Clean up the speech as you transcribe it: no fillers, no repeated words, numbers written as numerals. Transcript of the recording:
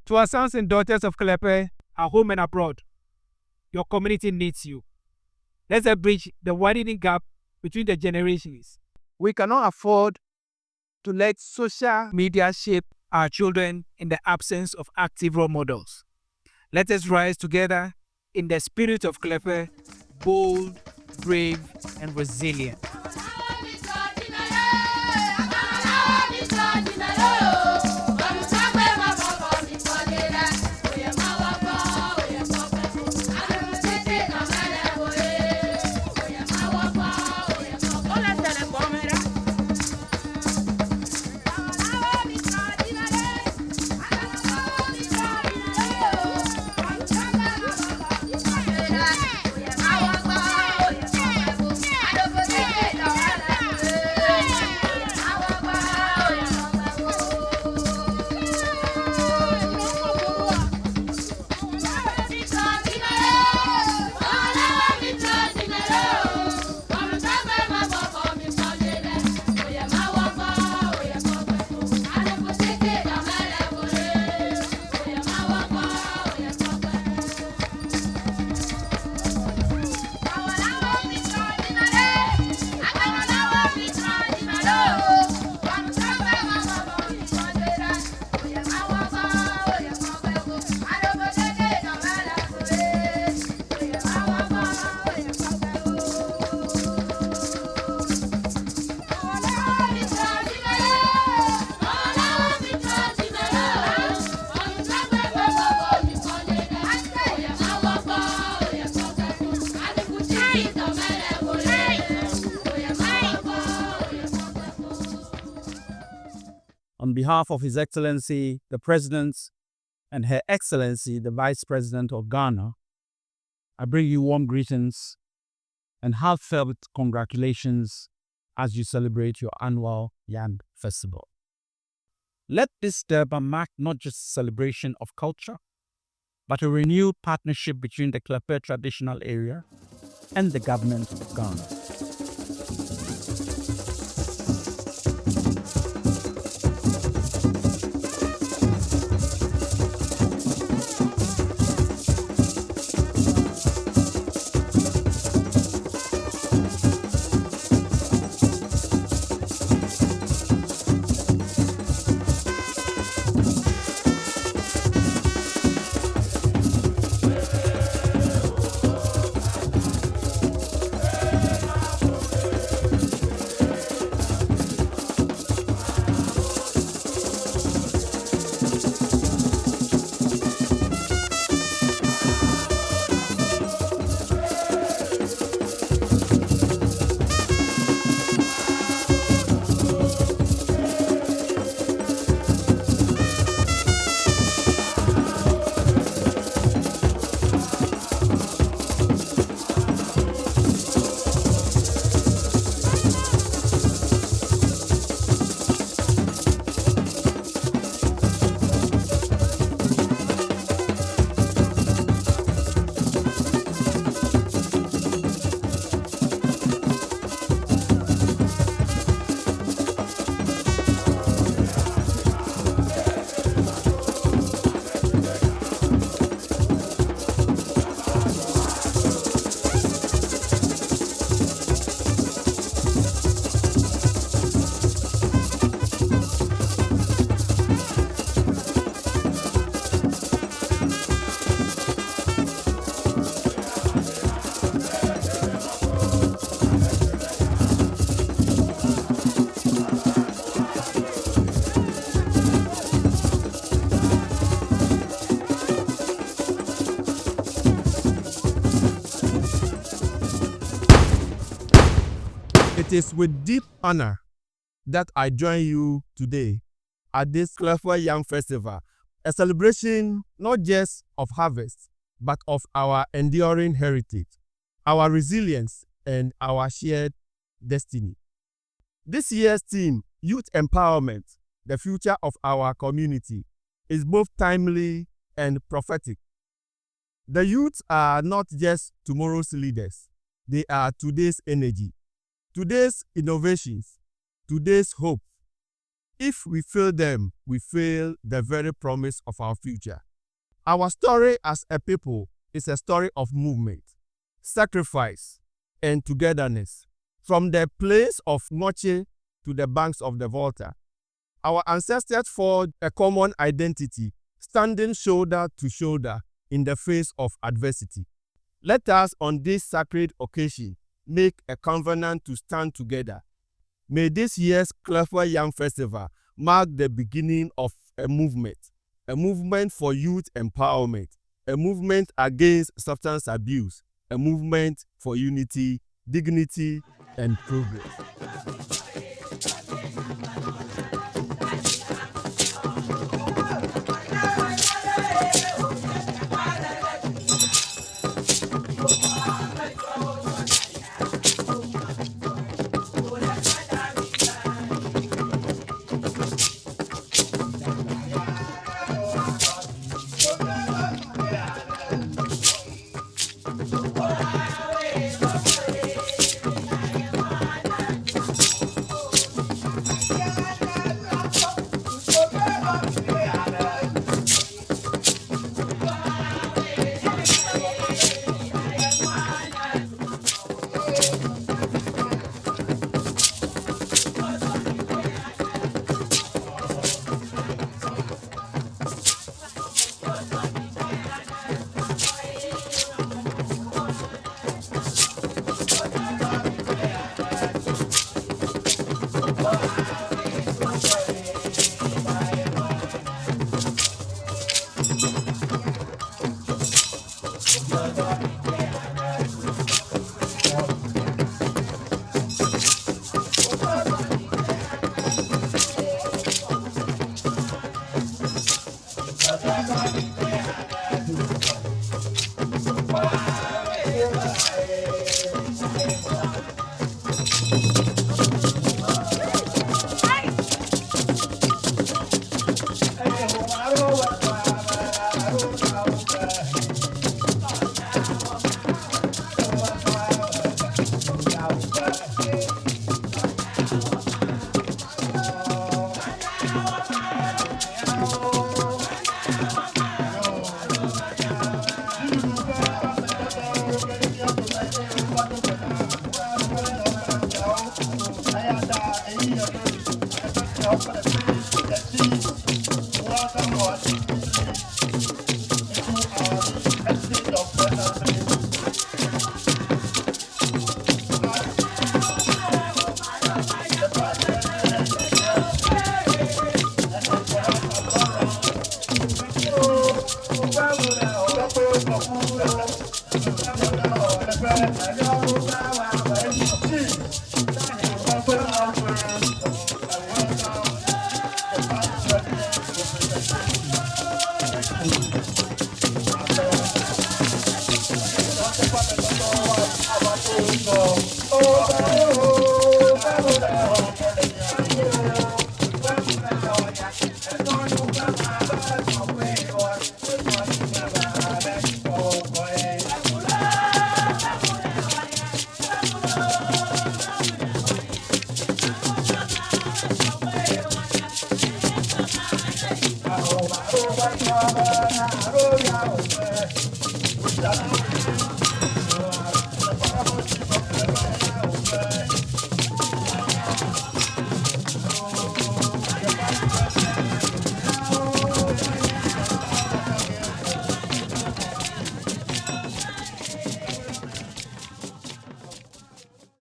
To our sons and daughters of Klepe, at home and abroad, your community needs you. Let's bridge the widening gap between the generations. We cannot afford to let social media shape our children in the absence of active role models. Let us rise together in the spirit of Klepe, bold, brave, and resilient. On behalf of His Excellency, the President, and Her Excellency, the Vice President of Ghana, I bring you warm greetings and heartfelt congratulations as you celebrate your annual Yam Festival. Let this Durban mark not just a celebration of culture, but a renewed partnership between the Klepe traditional area and the government of Ghana. It is with deep honor that I join you today at this Klepe Yam Festival, a celebration not just of harvest, but of our enduring heritage, our resilience, and our shared destiny. This year's theme, Youth Empowerment, the future of our community, is both timely and prophetic. The youth are not just tomorrow's leaders, they are today's energy, today's innovations, today's hope. If we fail them, we fail the very promise of our future. Our story as a people is a story of movement, sacrifice, and togetherness. From the plains of Noche to the banks of the Volta, our ancestors forged a common identity, standing shoulder to shoulder in the face of adversity. Let us, on this sacred occasion, make a covenant to stand together. May this year's Clever Yam Festival mark the beginning of a movement for youth empowerment, a movement against substance abuse, a movement for unity, dignity, and progress. Oh,